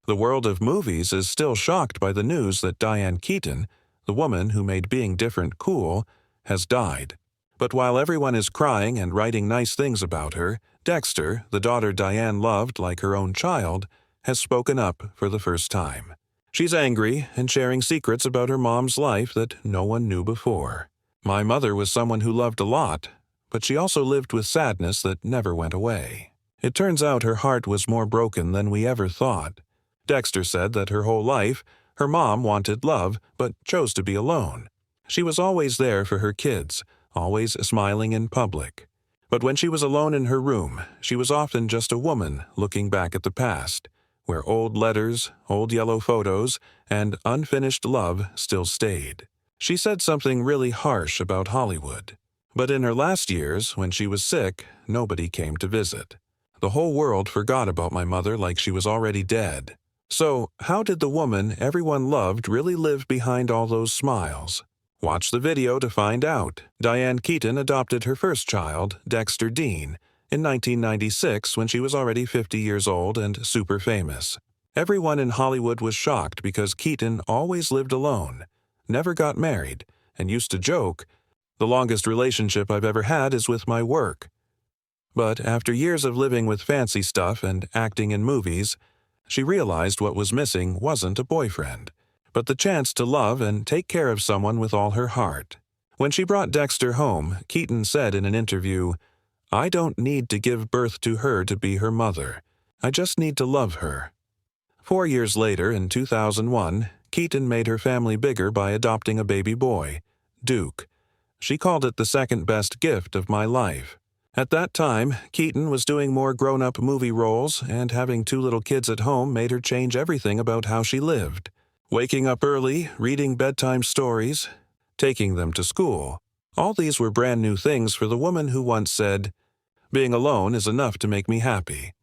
The world of movies is still shocked by the news that Diane Keaton, the woman who made being different cool, has died. But while everyone is crying and writing nice things about her, Dexter, the daughter Diane loved like her own child, has spoken up for the first time. She's angry and sharing secrets about her mom's life that no one knew before. "My mother was someone who loved a lot, but she also lived with sadness that never went away. It turns out her heart was more broken than we ever thought." Dexter said that her whole life, her mom wanted love but chose to be alone. She was always there for her kids, always smiling in public. But when she was alone in her room, she was often just a woman looking back at the past, where old letters, old yellow photos, and unfinished love still stayed. She said something really harsh about Hollywood. But in her last years, when she was sick, nobody came to visit. "The whole world forgot about my mother like she was already dead." So, how did the woman everyone loved really live behind all those smiles? Watch the video to find out. Diane Keaton adopted her first child, Dexter Dean, in 1996 when she was already 50 years old and super famous. Everyone in Hollywood was shocked because Keaton always lived alone, never got married, and used to joke, "The longest relationship I've ever had is with my work." But after years of living with fancy stuff and acting in movies, she realized what was missing wasn't a boyfriend, but the chance to love and take care of someone with all her heart. When she brought Dexter home, Keaton said in an interview, "I don't need to give birth to her to be her mother. I just need to love her." 4 years later, in 2001, Keaton made her family bigger by adopting a baby boy, Duke. She called it the second best gift of my life. At that time, Keaton was doing more grown-up movie roles, and having 2 little kids at home made her change everything about how she lived. Waking up early, reading bedtime stories, taking them to school. All these were brand new things for the woman who once said, "Being alone is enough to make me happy."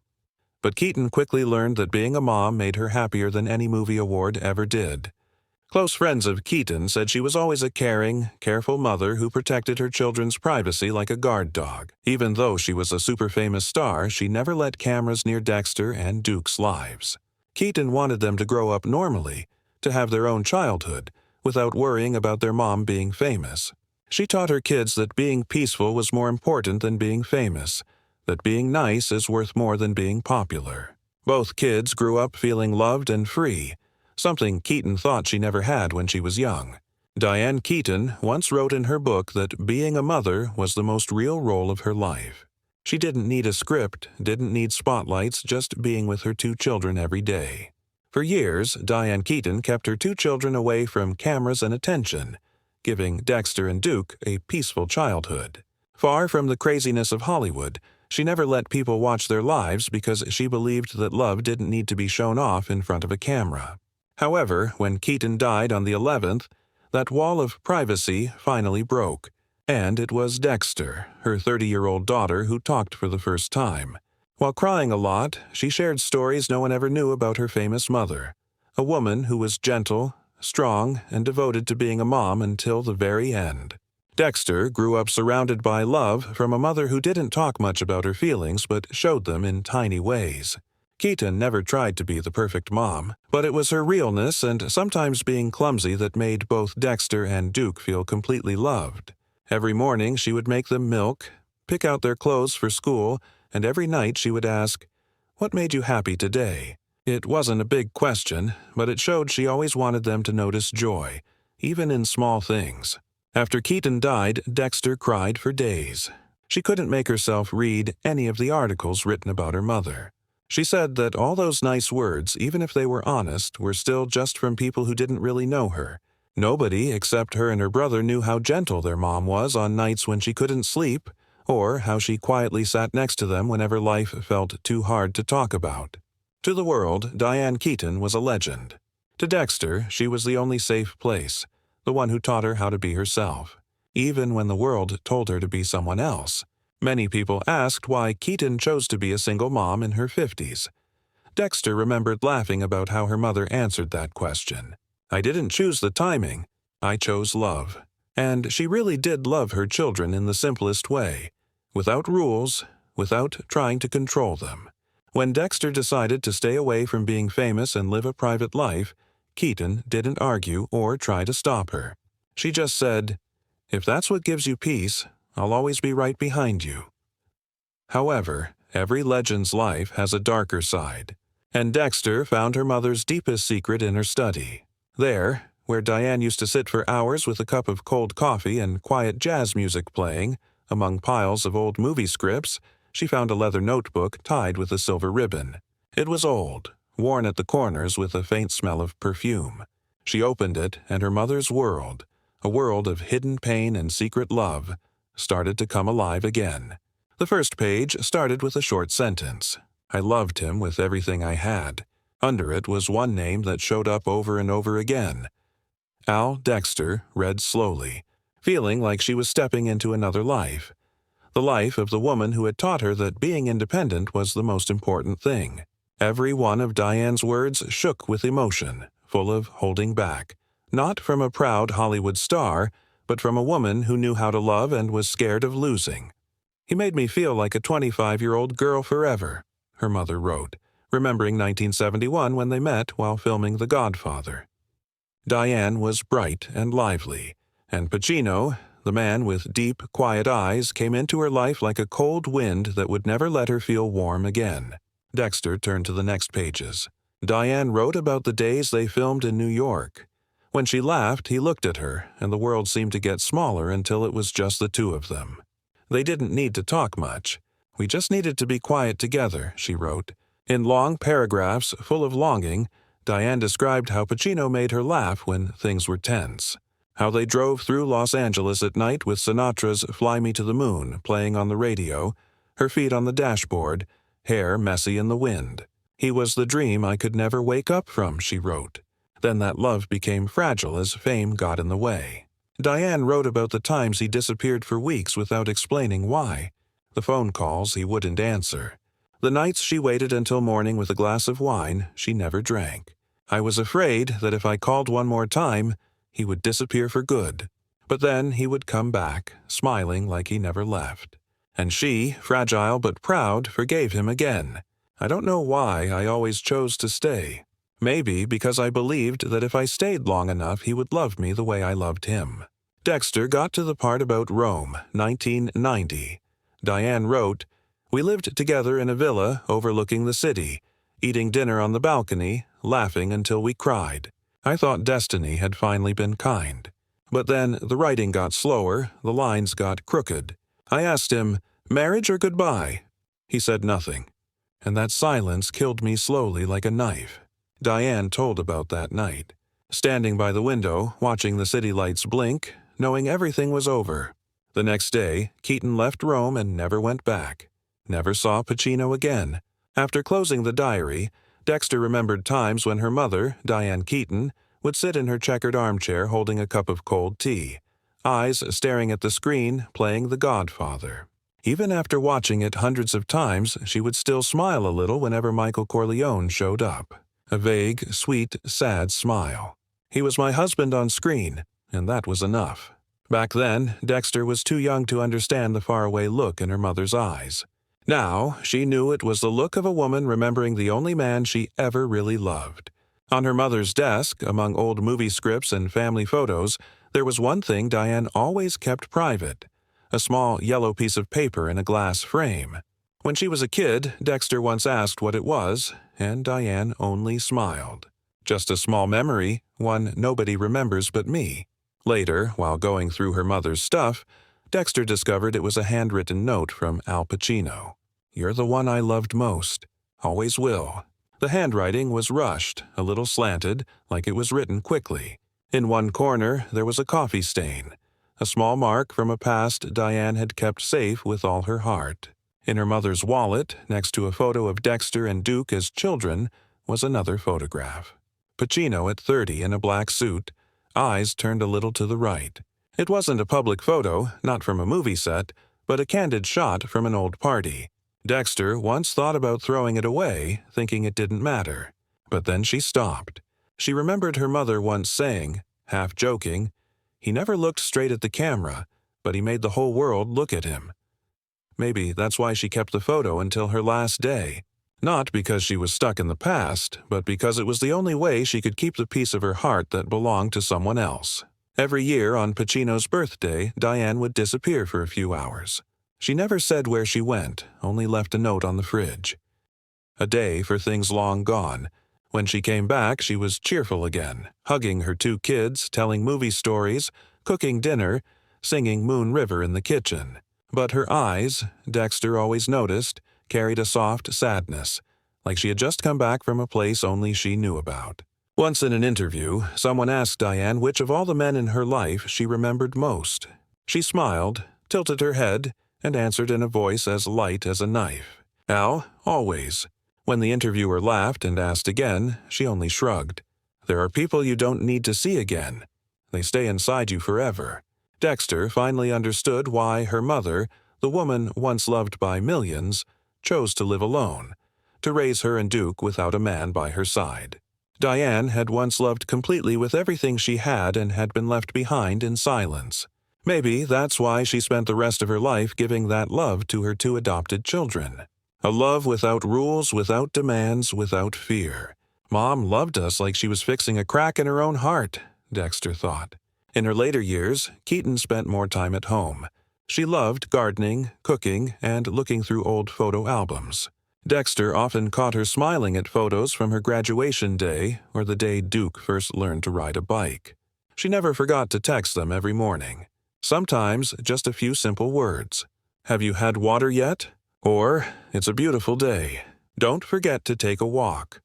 But Keaton quickly learned that being a mom made her happier than any movie award ever did. Close friends of Keaton said she was always a caring, careful mother who protected her children's privacy like a guard dog. Even though she was a super famous star, she never let cameras near Dexter and Duke's lives. Keaton wanted them to grow up normally, to have their own childhood, without worrying about their mom being famous. She taught her kids that being peaceful was more important than being famous, that being nice is worth more than being popular. Both kids grew up feeling loved and free, something Keaton thought she never had when she was young. Diane Keaton once wrote in her book that being a mother was the most real role of her life. She didn't need a script, didn't need spotlights, just being with her 2 children every day. For years, Diane Keaton kept her 2 children away from cameras and attention, giving Dexter and Duke a peaceful childhood. Far from the craziness of Hollywood, she never let people watch their lives because she believed that love didn't need to be shown off in front of a camera. However, when Keaton died on the 11th, that wall of privacy finally broke, and it was Dexter, her 30-year-old daughter, who talked for the first time. While crying a lot, she shared stories no one ever knew about her famous mother, a woman who was gentle, strong, and devoted to being a mom until the very end. Dexter grew up surrounded by love from a mother who didn't talk much about her feelings but showed them in tiny ways. Keaton never tried to be the perfect mom, but it was her realness and sometimes being clumsy that made both Dexter and Duke feel completely loved. Every morning she would make them milk, pick out their clothes for school, and every night she would ask, "What made you happy today?" It wasn't a big question, but it showed she always wanted them to notice joy, even in small things. After Keaton died, Dexter cried for days. She couldn't make herself read any of the articles written about her mother. She said that all those nice words, even if they were honest, were still just from people who didn't really know her. Nobody except her and her brother knew how gentle their mom was on nights when she couldn't sleep, or how she quietly sat next to them whenever life felt too hard to talk about. To the world, Diane Keaton was a legend. To Dexter, she was the only safe place, the one who taught her how to be herself, even when the world told her to be someone else. Many people asked why Keaton chose to be a single mom in her 50s. Dexter remembered laughing about how her mother answered that question. "I didn't choose the timing. I chose love." And she really did love her children in the simplest way, without rules, without trying to control them. When Dexter decided to stay away from being famous and live a private life, Keaton didn't argue or try to stop her. She just said, "If that's what gives you peace, I'll always be right behind you." However, every legend's life has a darker side, and Dexter found her mother's deepest secret in her study. There, where Diane used to sit for hours with a cup of cold coffee and quiet jazz music playing, among piles of old movie scripts, she found a leather notebook tied with a silver ribbon. It was old, worn at the corners with a faint smell of perfume. She opened it, and her mother's world, a world of hidden pain and secret love, started to come alive again. The first page started with a short sentence. "I loved him with everything I had." Under it was one name that showed up over and over again. Al Dexter read slowly, feeling like she was stepping into another life. The life of the woman who had taught her that being independent was the most important thing. Every one of Diane's words shook with emotion, full of holding back, not from a proud Hollywood star, but from a woman who knew how to love and was scared of losing. "He made me feel like a 25-year-old girl forever," her mother wrote, remembering 1971 when they met while filming The Godfather. Diane was bright and lively, and Pacino, the man with deep, quiet eyes, came into her life like a cold wind that would never let her feel warm again. Dexter turned to the next pages. Diane wrote about the days they filmed in New York. When she laughed, he looked at her, and the world seemed to get smaller until it was just the two of them. They didn't need to talk much. "We just needed to be quiet together," she wrote. In long paragraphs full of longing, Diane described how Pacino made her laugh when things were tense, how they drove through Los Angeles at night with Sinatra's "Fly Me to the Moon" playing on the radio, her feet on the dashboard, hair messy in the wind. "He was the dream I could never wake up from," she wrote. Then that love became fragile as fame got in the way. Diane wrote about the times he disappeared for weeks without explaining why, the phone calls he wouldn't answer, the nights she waited until morning with a glass of wine she never drank. "I was afraid that if I called one more time, he would disappear for good. But then he would come back, smiling like he never left. And she, fragile but proud, forgave him again. I don't know why I always chose to stay. Maybe because I believed that if I stayed long enough he would love me the way I loved him." Dexter got to the part about Rome, 1990. Diane wrote, "We lived together in a villa overlooking the city, eating dinner on the balcony, laughing until we cried. I thought destiny had finally been kind. But then the writing got slower, the lines got crooked. I asked him, 'Marriage or goodbye?' He said nothing, and that silence killed me slowly like a knife." Diane told about that night, standing by the window, watching the city lights blink, knowing everything was over. The next day, Keaton left Rome and never went back. Never saw Pacino again. After closing the diary, Dexter remembered times when her mother, Diane Keaton, would sit in her checkered armchair holding a cup of cold tea, eyes staring at the screen, playing The Godfather. Even after watching it hundreds of times, she would still smile a little whenever Michael Corleone showed up. A vague, sweet, sad smile. He was my husband on screen, and that was enough. Back then, Dexter was too young to understand the faraway look in her mother's eyes. Now, she knew it was the look of a woman remembering the only man she ever really loved. On her mother's desk, among old movie scripts and family photos, there was one thing Diane always kept private: a small yellow piece of paper in a glass frame. When she was a kid, Dexter once asked what it was, and Diane only smiled. Just a small memory, one nobody remembers but me. Later, while going through her mother's stuff, Dexter discovered it was a handwritten note from Al Pacino. "You're the one I loved most. Always will." The handwriting was rushed, a little slanted, like it was written quickly. In one corner, there was a coffee stain, a small mark from a past Diane had kept safe with all her heart. In her mother's wallet, next to a photo of Dexter and Duke as children, was another photograph. Pacino at 30 in a black suit, eyes turned a little to the right. It wasn't a public photo, not from a movie set, but a candid shot from an old party. Dexter once thought about throwing it away, thinking it didn't matter. But then she stopped. She remembered her mother once saying, half joking, "He never looked straight at the camera, but he made the whole world look at him." Maybe that's why she kept the photo until her last day. Not because she was stuck in the past, but because it was the only way she could keep the piece of her heart that belonged to someone else. Every year on Pacino's birthday, Diane would disappear for a few hours. She never said where she went, only left a note on the fridge. A day for things long gone. When she came back, she was cheerful again, hugging her 2 kids, telling movie stories, cooking dinner, singing Moon River in the kitchen. But her eyes, Dexter always noticed, carried a soft sadness, like she had just come back from a place only she knew about. Once in an interview, someone asked Diane which of all the men in her life she remembered most. She smiled, tilted her head, and answered in a voice as light as a knife. Al, always. When the interviewer laughed and asked again, she only shrugged. There are people you don't need to see again. They stay inside you forever. Dexter finally understood why her mother, the woman once loved by millions, chose to live alone, to raise her and Duke without a man by her side. Diane had once loved completely with everything she had and had been left behind in silence. Maybe that's why she spent the rest of her life giving that love to her 2 adopted children. A love without rules, without demands, without fear. Mom loved us like she was fixing a crack in her own heart, Dexter thought. In her later years, Keaton spent more time at home. She loved gardening, cooking, and looking through old photo albums. Dexter often caught her smiling at photos from her graduation day or the day Duke first learned to ride a bike. She never forgot to text them every morning. Sometimes just a few simple words. Have you had water yet? Or, it's a beautiful day. Don't forget to take a walk.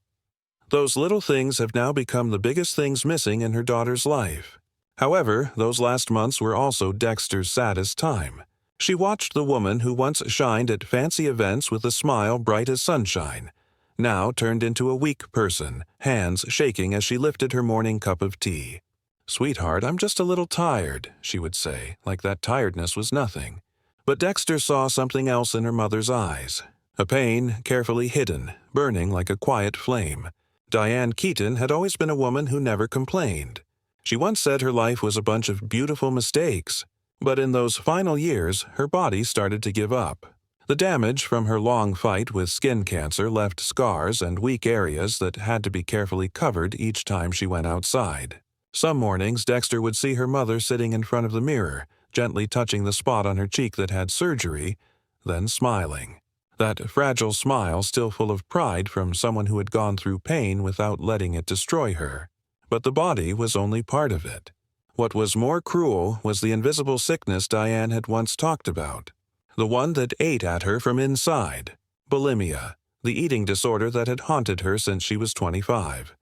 Those little things have now become the biggest things missing in her daughter's life. However, those last months were also Dexter's saddest time. She watched the woman who once shined at fancy events with a smile bright as sunshine, now turned into a weak person, hands shaking as she lifted her morning cup of tea. "Sweetheart, I'm just a little tired," she would say, like that tiredness was nothing. But Dexter saw something else in her mother's eyes, a pain carefully hidden, burning like a quiet flame. Diane Keaton had always been a woman who never complained. She once said her life was a bunch of beautiful mistakes, but in those final years, her body started to give up. The damage from her long fight with skin cancer left scars and weak areas that had to be carefully covered each time she went outside. Some mornings, Dexter would see her mother sitting in front of the mirror, gently touching the spot on her cheek that had surgery, then smiling. That fragile smile still full of pride from someone who had gone through pain without letting it destroy her. But the body was only part of it. What was more cruel was the invisible sickness Diane had once talked about, the one that ate at her from inside, bulimia, the eating disorder that had haunted her since she was 25.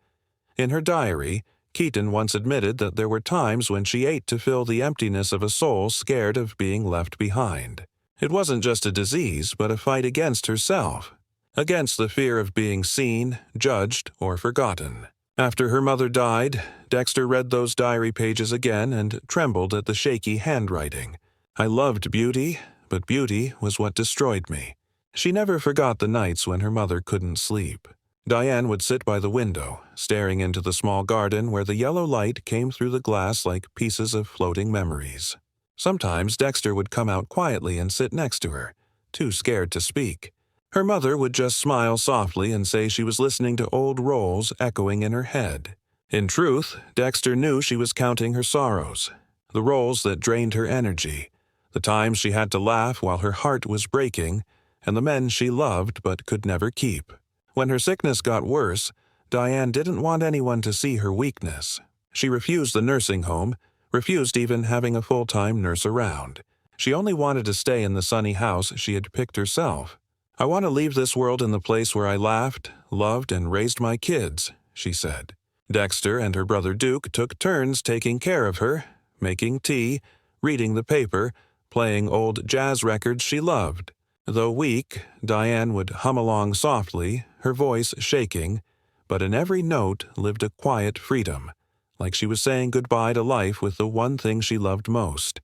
In her diary, Keaton once admitted that there were times when she ate to fill the emptiness of a soul scared of being left behind. It wasn't just a disease, but a fight against herself, against the fear of being seen, judged, or forgotten. After her mother died, Dexter read those diary pages again and trembled at the shaky handwriting. "I loved beauty, but beauty was what destroyed me." She never forgot the nights when her mother couldn't sleep. Diane would sit by the window, staring into the small garden where the yellow light came through the glass like pieces of floating memories. Sometimes Dexter would come out quietly and sit next to her, too scared to speak. Her mother would just smile softly and say she was listening to old rolls echoing in her head. In truth, Dexter knew she was counting her sorrows, the rolls that drained her energy, the times she had to laugh while her heart was breaking, and the men she loved but could never keep. When her sickness got worse, Diane didn't want anyone to see her weakness. She refused the nursing home, refused even having a full-time nurse around. She only wanted to stay in the sunny house she had picked herself. "I want to leave this world in the place where I laughed, loved, and raised my kids," she said. Dexter and her brother Duke took turns taking care of her, making tea, reading the paper, playing old jazz records she loved. Though weak, Diane would hum along softly, her voice shaking, but in every note lived a quiet freedom, like she was saying goodbye to life with the one thing she loved most,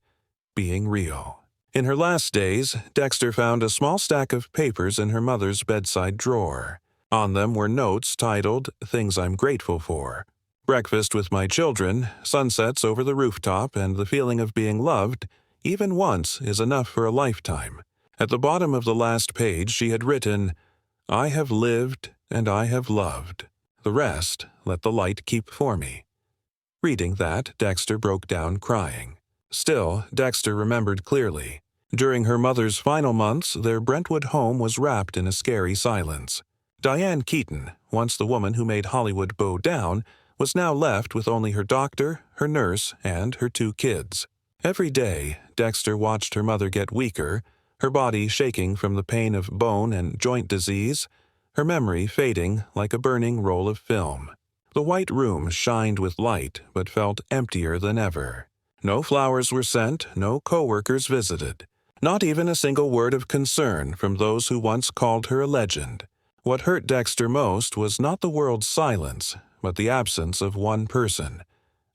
being real. In her last days, Dexter found a small stack of papers in her mother's bedside drawer. On them were notes titled "Things I'm Grateful For." Breakfast with my children, sunsets over the rooftop, and the feeling of being loved, even once, is enough for a lifetime. At the bottom of the last page she had written, I have lived and I have loved. The rest let the light keep for me. Reading that, Dexter broke down crying. Still, Dexter remembered clearly. During her mother's final months, their Brentwood home was wrapped in a scary silence. Diane Keaton, once the woman who made Hollywood bow down, was now left with only her doctor, her nurse, and her 2 kids. Every day, Dexter watched her mother get weaker, her body shaking from the pain of bone and joint disease, her memory fading like a burning roll of film. The white room shined with light, but felt emptier than ever. No flowers were sent, no co-workers visited. Not even a single word of concern from those who once called her a legend. What hurt Dexter most was not the world's silence, but the absence of one person,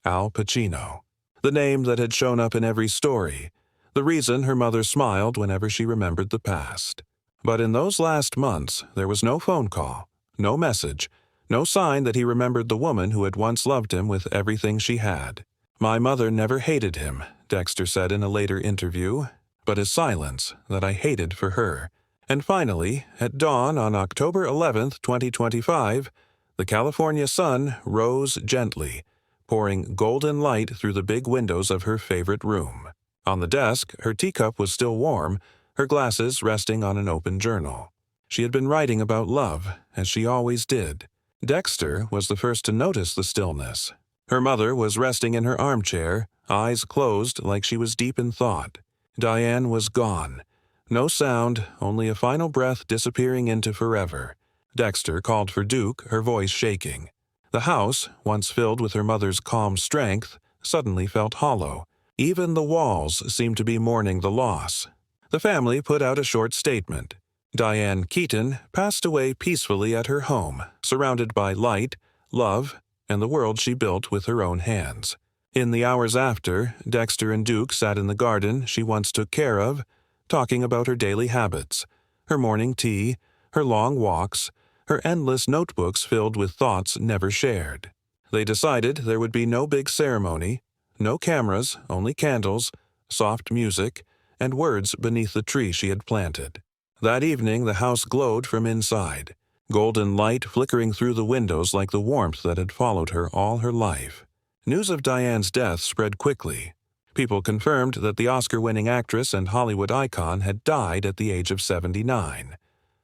Al Pacino. The name that had shown up in every story, the reason her mother smiled whenever she remembered the past. But in those last months, there was no phone call, no message, no sign that he remembered the woman who had once loved him with everything she had. My mother never hated him, Dexter said in a later interview, but his silence that I hated for her. And finally, at dawn on October 11, 2025, the California sun rose gently, pouring golden light through the big windows of her favorite room. On the desk, her teacup was still warm, her glasses resting on an open journal. She had been writing about love, as she always did. Dexter was the first to notice the stillness. Her mother was resting in her armchair, eyes closed like she was deep in thought. Diane was gone. No sound, only a final breath disappearing into forever. Dexter called for Duke, her voice shaking. The house, once filled with her mother's calm strength, suddenly felt hollow. Even the walls seemed to be mourning the loss. The family put out a short statement. Diane Keaton passed away peacefully at her home, surrounded by light, love, and the world she built with her own hands. In the hours after, Dexter and Duke sat in the garden she once took care of, talking about her daily habits, her morning tea, her long walks, her endless notebooks filled with thoughts never shared. They decided there would be no big ceremony, no cameras, only candles, soft music, and words beneath the tree she had planted. That evening the house glowed from inside, golden light flickering through the windows like the warmth that had followed her all her life. News of Diane's death spread quickly. People confirmed that the Oscar-winning actress and Hollywood icon had died at the age of 79.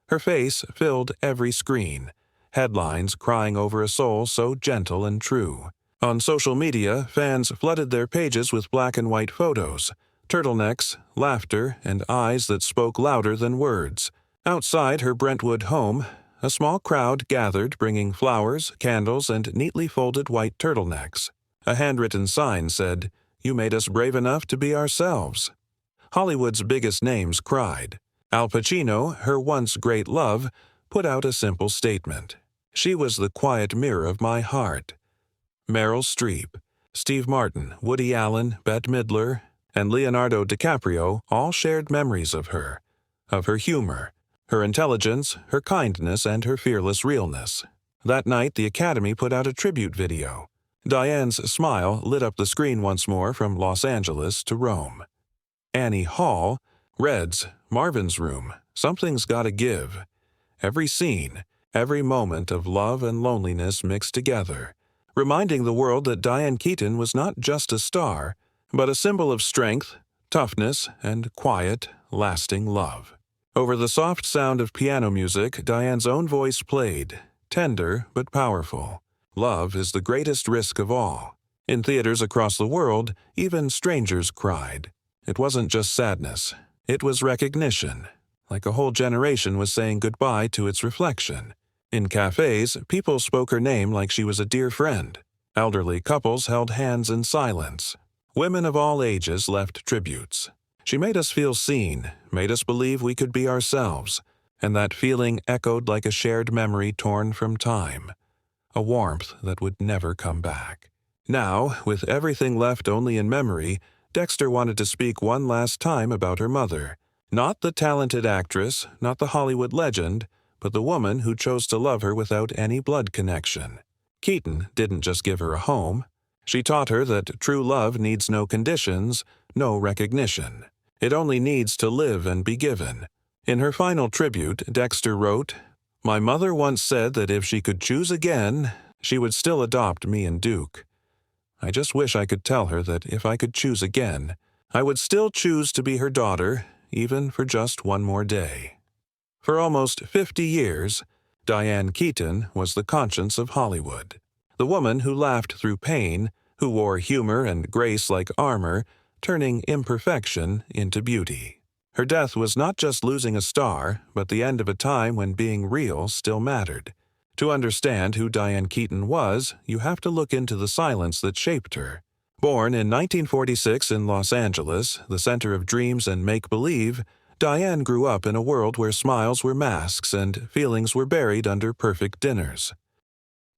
Her face filled every screen, headlines crying over a soul so gentle and true. On social media, fans flooded their pages with black and white photos, turtlenecks, laughter, and eyes that spoke louder than words. Outside her Brentwood home, a small crowd gathered bringing flowers, candles, and neatly folded white turtlenecks. A handwritten sign said, "You made us brave enough to be ourselves." Hollywood's biggest names cried. Al Pacino, her once great love, put out a simple statement. "She was the quiet mirror of my heart." Meryl Streep, Steve Martin, Woody Allen, Bette Midler, and Leonardo DiCaprio all shared memories of her humor, her intelligence, her kindness, and her fearless realness. That night, the Academy put out a tribute video. Diane's smile lit up the screen once more from Los Angeles to Rome. Annie Hall, Reds, Marvin's Room, Something's Gotta Give. Every scene, every moment of love and loneliness mixed together, reminding the world that Diane Keaton was not just a star, but a symbol of strength, toughness, and quiet, lasting love. Over the soft sound of piano music, Diane's own voice played, tender but powerful. Love is the greatest risk of all. In theaters across the world, even strangers cried. It wasn't just sadness. It was recognition, like a whole generation was saying goodbye to its reflection. In cafes, people spoke her name like she was a dear friend. Elderly couples held hands in silence. Women of all ages left tributes. She made us feel seen, made us believe we could be ourselves, and that feeling echoed like a shared memory torn from time. A warmth that would never come back. Now, with everything left only in memory, Dexter wanted to speak one last time about her mother. Not the talented actress, not the Hollywood legend, but the woman who chose to love her without any blood connection. Keaton didn't just give her a home. She taught her that true love needs no conditions, no recognition. It only needs to live and be given. In her final tribute, Dexter wrote, My mother once said that if she could choose again, she would still adopt me and Duke. I just wish I could tell her that if I could choose again, I would still choose to be her daughter, even for just one more day." For almost 50 years, Diane Keaton was the conscience of Hollywood. The woman who laughed through pain, who wore humor and grace like armor, turning imperfection into beauty. Her death was not just losing a star, but the end of a time when being real still mattered. To understand who Diane Keaton was, you have to look into the silence that shaped her. Born in 1946 in Los Angeles, the center of dreams and make-believe, Diane grew up in a world where smiles were masks and feelings were buried under perfect dinners.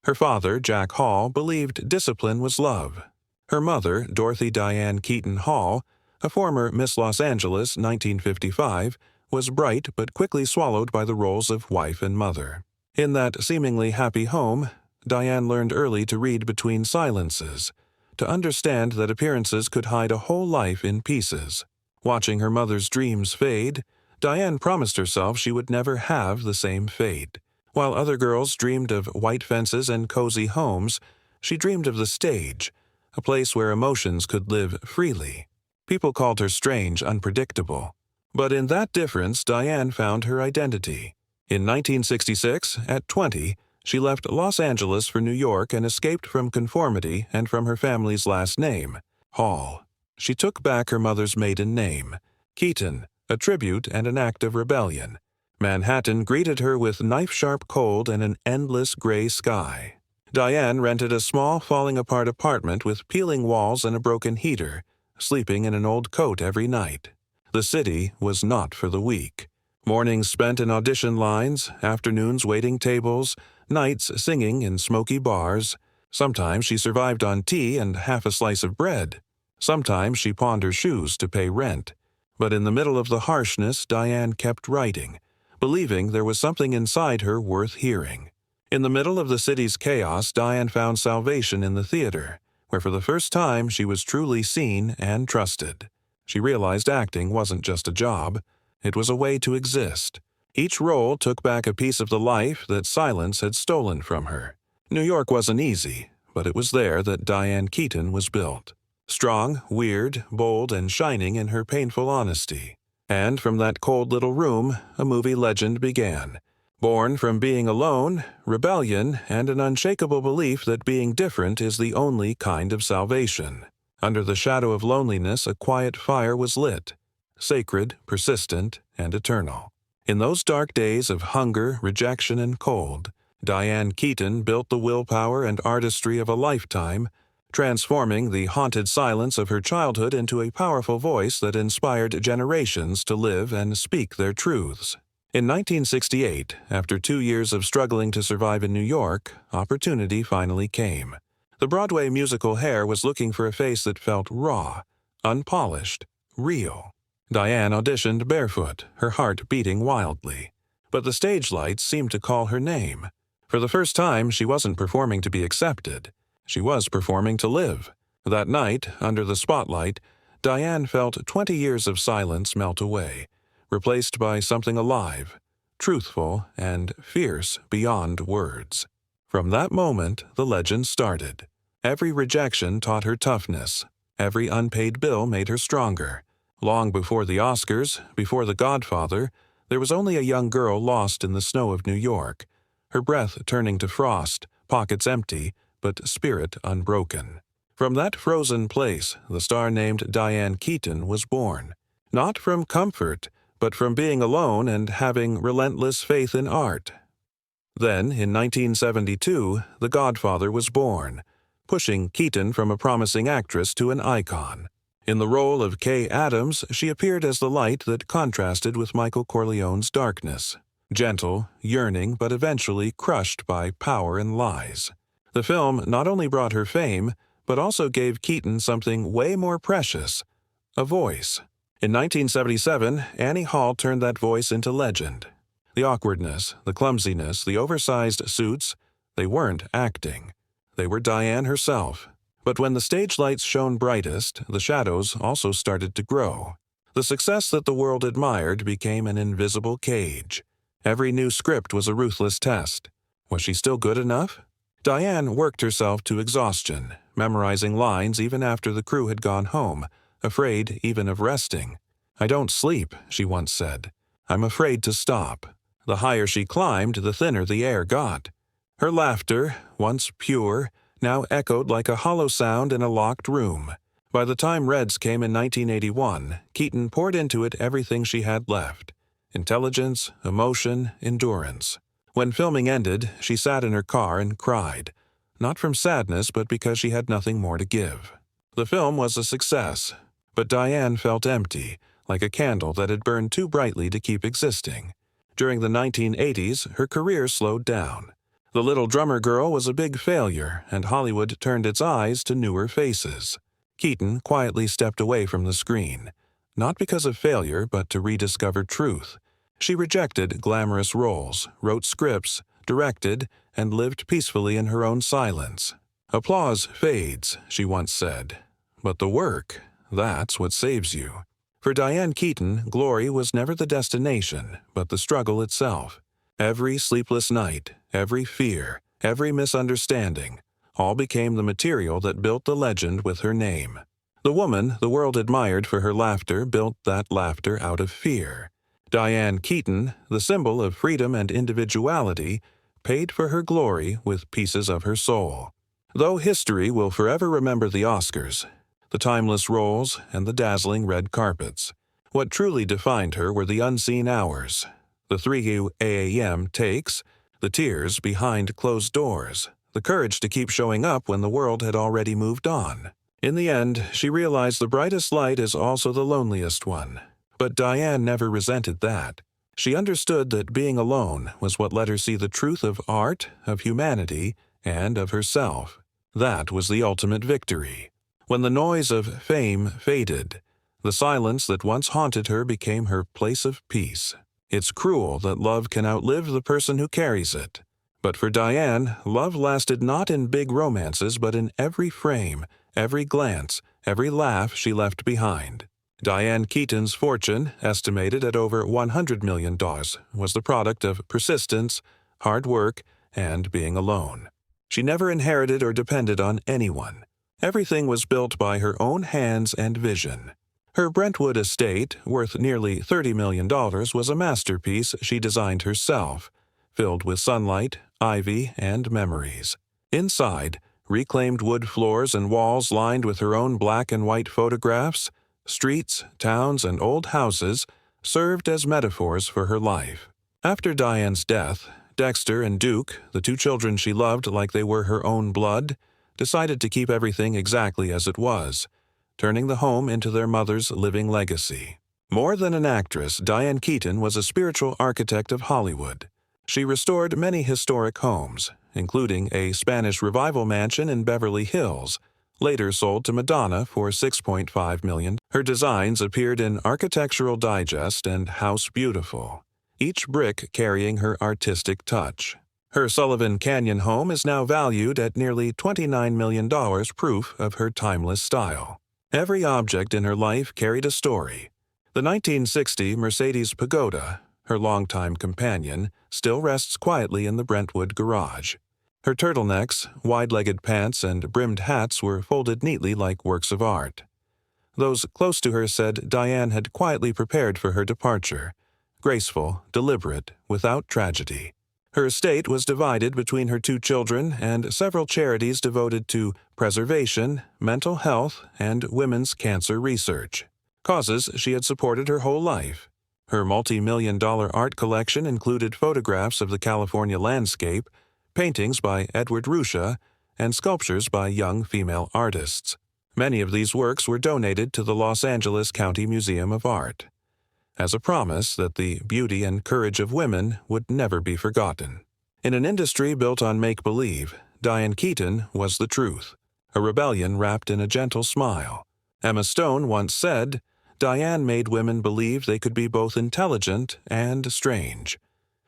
Her father, Jack Hall, believed discipline was love. Her mother, Dorothy Diane Keaton Hall, a former Miss Los Angeles 1955, was bright but quickly swallowed by the roles of wife and mother. In that seemingly happy home, Diane learned early to read between silences, to understand that appearances could hide a whole life in pieces. Watching her mother's dreams fade, Diane promised herself she would never have the same fate. While other girls dreamed of white fences and cozy homes, she dreamed of the stage, a place where emotions could live freely. People called her strange, unpredictable. But in that difference, Diane found her identity. In 1966, at 20, she left Los Angeles for New York and escaped from conformity and from her family's last name, Hall. She took back her mother's maiden name, Keaton, a tribute and an act of rebellion. Manhattan greeted her with knife-sharp cold and an endless gray sky. Diane rented a small, falling-apart apartment with peeling walls and a broken heater, sleeping in an old coat every night. The city was not for the weak. Mornings spent in audition lines, afternoons waiting tables, nights singing in smoky bars. Sometimes she survived on tea and half a slice of bread. Sometimes she pawned her shoes to pay rent. But in the middle of the harshness, Diane kept writing, believing there was something inside her worth hearing. In the middle of the city's chaos, Diane found salvation in the theater, where for the first time she was truly seen and trusted. She realized acting wasn't just a job. It was a way to exist. Each role took back a piece of the life that silence had stolen from her. New York wasn't easy, but it was there that Diane Keaton was built. Strong, weird, bold, and shining in her painful honesty. And from that cold little room, a movie legend began. Born from being alone, rebellion, and an unshakable belief that being different is the only kind of salvation. Under the shadow of loneliness, a quiet fire was lit. Sacred, persistent, and eternal. In those dark days of hunger, rejection, and cold, Diane Keaton built the willpower and artistry of a lifetime, transforming the haunted silence of her childhood into a powerful voice that inspired generations to live and speak their truths. In 1968, after 2 years of struggling to survive in New York, opportunity finally came. The Broadway musical Hair was looking for a face that felt raw, unpolished, real. Diane auditioned barefoot, her heart beating wildly. But the stage lights seemed to call her name. For the first time, she wasn't performing to be accepted. She was performing to live. That night, under the spotlight, Diane felt 20 years of silence melt away, replaced by something alive, truthful, and fierce beyond words. From that moment, the legend started. Every rejection taught her toughness. Every unpaid bill made her stronger. Long before the Oscars, before The Godfather, there was only a young girl lost in the snow of New York, her breath turning to frost, pockets empty, but spirit unbroken. From that frozen place, the star named Diane Keaton was born. Not from comfort, but from being alone and having relentless faith in art. Then, in 1972, The Godfather was born, pushing Keaton from a promising actress to an icon. In the role of Kay Adams, she appeared as the light that contrasted with Michael Corleone's darkness. Gentle, yearning, but eventually crushed by power and lies. The film not only brought her fame, but also gave Keaton something way more precious, a voice. In 1977, Annie Hall turned that voice into legend. The awkwardness, the clumsiness, the oversized suits, they weren't acting. They were Diane herself. But when the stage lights shone brightest, the shadows also started to grow. The success that the world admired became an invisible cage. Every new script was a ruthless test. Was she still good enough? Diane worked herself to exhaustion, memorizing lines even after the crew had gone home, afraid even of resting. "I don't sleep," she once said. "I'm afraid to stop." The higher she climbed, the thinner the air got. Her laughter, once pure, now echoed like a hollow sound in a locked room. By the time Reds came in 1981, Keaton poured into it everything she had left: intelligence, emotion, endurance. When filming ended, she sat in her car and cried, not from sadness but because she had nothing more to give. The film was a success, but Diane felt empty, like a candle that had burned too brightly to keep existing. During the 1980s, her career slowed down. The Little Drummer Girl was a big failure, and Hollywood turned its eyes to newer faces. Keaton quietly stepped away from the screen, not because of failure but to rediscover truth. She rejected glamorous roles, wrote scripts, directed, and lived peacefully in her own silence. "Applause fades," she once said, "but the work, that's what saves you." For Diane Keaton, glory was never the destination, but the struggle itself. Every sleepless night, every fear, every misunderstanding, all became the material that built the legend with her name. The woman the world admired for her laughter built that laughter out of fear. Diane Keaton, the symbol of freedom and individuality, paid for her glory with pieces of her soul. Though history will forever remember the Oscars, the timeless roles, and the dazzling red carpets, what truly defined her were the unseen hours, the 3 a.m. takes, the tears behind closed doors, the courage to keep showing up when the world had already moved on. In the end, she realized the brightest light is also the loneliest one. But Diane never resented that. She understood that being alone was what let her see the truth of art, of humanity, and of herself. That was the ultimate victory. When the noise of fame faded, the silence that once haunted her became her place of peace. It's cruel that love can outlive the person who carries it. But for Diane, love lasted not in big romances but in every frame, every glance, every laugh she left behind. Diane Keaton's fortune, estimated at over $100 million, was the product of persistence, hard work, and being alone. She never inherited or depended on anyone. Everything was built by her own hands and vision. Her Brentwood estate, worth nearly $30 million, was a masterpiece she designed herself, filled with sunlight, ivy, and memories. Inside, reclaimed wood floors and walls lined with her own black and white photographs, streets, towns, and old houses served as metaphors for her life. After Diane's death, Dexter and Duke, the two children she loved like they were her own blood, decided to keep everything exactly as it was, turning the home into their mother's living legacy. More than an actress, Diane Keaton was a spiritual architect of Hollywood. She restored many historic homes, including a Spanish Revival mansion in Beverly Hills, later sold to Madonna for $6.5 million. Her designs appeared in Architectural Digest and House Beautiful, each brick carrying her artistic touch. Her Sullivan Canyon home is now valued at nearly $29 million, proof of her timeless style. Every object in her life carried a story. The 1960 Mercedes Pagoda, her longtime companion, still rests quietly in the Brentwood garage. Her turtlenecks, wide-legged pants, and brimmed hats were folded neatly like works of art. Those close to her said Diane had quietly prepared for her departure, graceful, deliberate, without tragedy. Her estate was divided between her two children and several charities devoted to preservation, mental health, and women's cancer research, causes she had supported her whole life. Her multi-million-dollar art collection included photographs of the California landscape, paintings by Edward Ruscha, and sculptures by young female artists. Many of these works were donated to the Los Angeles County Museum of Art, as a promise that the beauty and courage of women would never be forgotten. In an industry built on make-believe, Diane Keaton was the truth, a rebellion wrapped in a gentle smile. Emma Stone once said, "Diane made women believe they could be both intelligent and strange."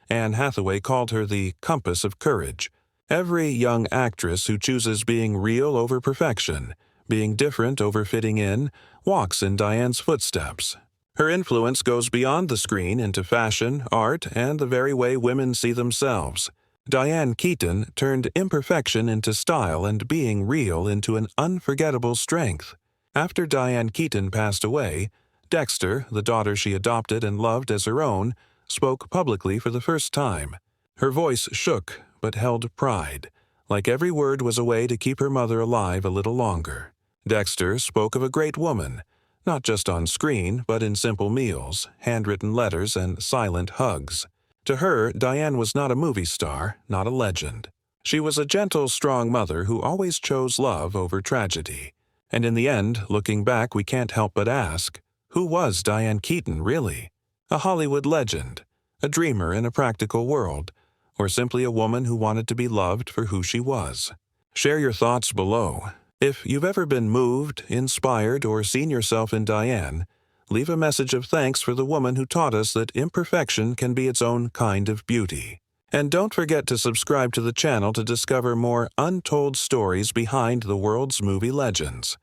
Anne Hathaway called her the compass of courage. Every young actress who chooses being real over perfection, being different over fitting in, walks in Diane's footsteps. Her influence goes beyond the screen into fashion, art, and the very way women see themselves. Diane Keaton turned imperfection into style and being real into an unforgettable strength. After Diane Keaton passed away, Dexter, the daughter she adopted and loved as her own, spoke publicly for the first time. Her voice shook but held pride, like every word was a way to keep her mother alive a little longer. Dexter spoke of a great woman, not just on screen, but in simple meals, handwritten letters, and silent hugs. To her, Diane was not a movie star, not a legend. She was a gentle, strong mother who always chose love over tragedy. And in the end, looking back, we can't help but ask, who was Diane Keaton really? A Hollywood legend, a dreamer in a practical world, or simply a woman who wanted to be loved for who she was? Share your thoughts below. If you've ever been moved, inspired, or seen yourself in Diane, leave a message of thanks for the woman who taught us that imperfection can be its own kind of beauty. And don't forget to subscribe to the channel to discover more untold stories behind the world's movie legends.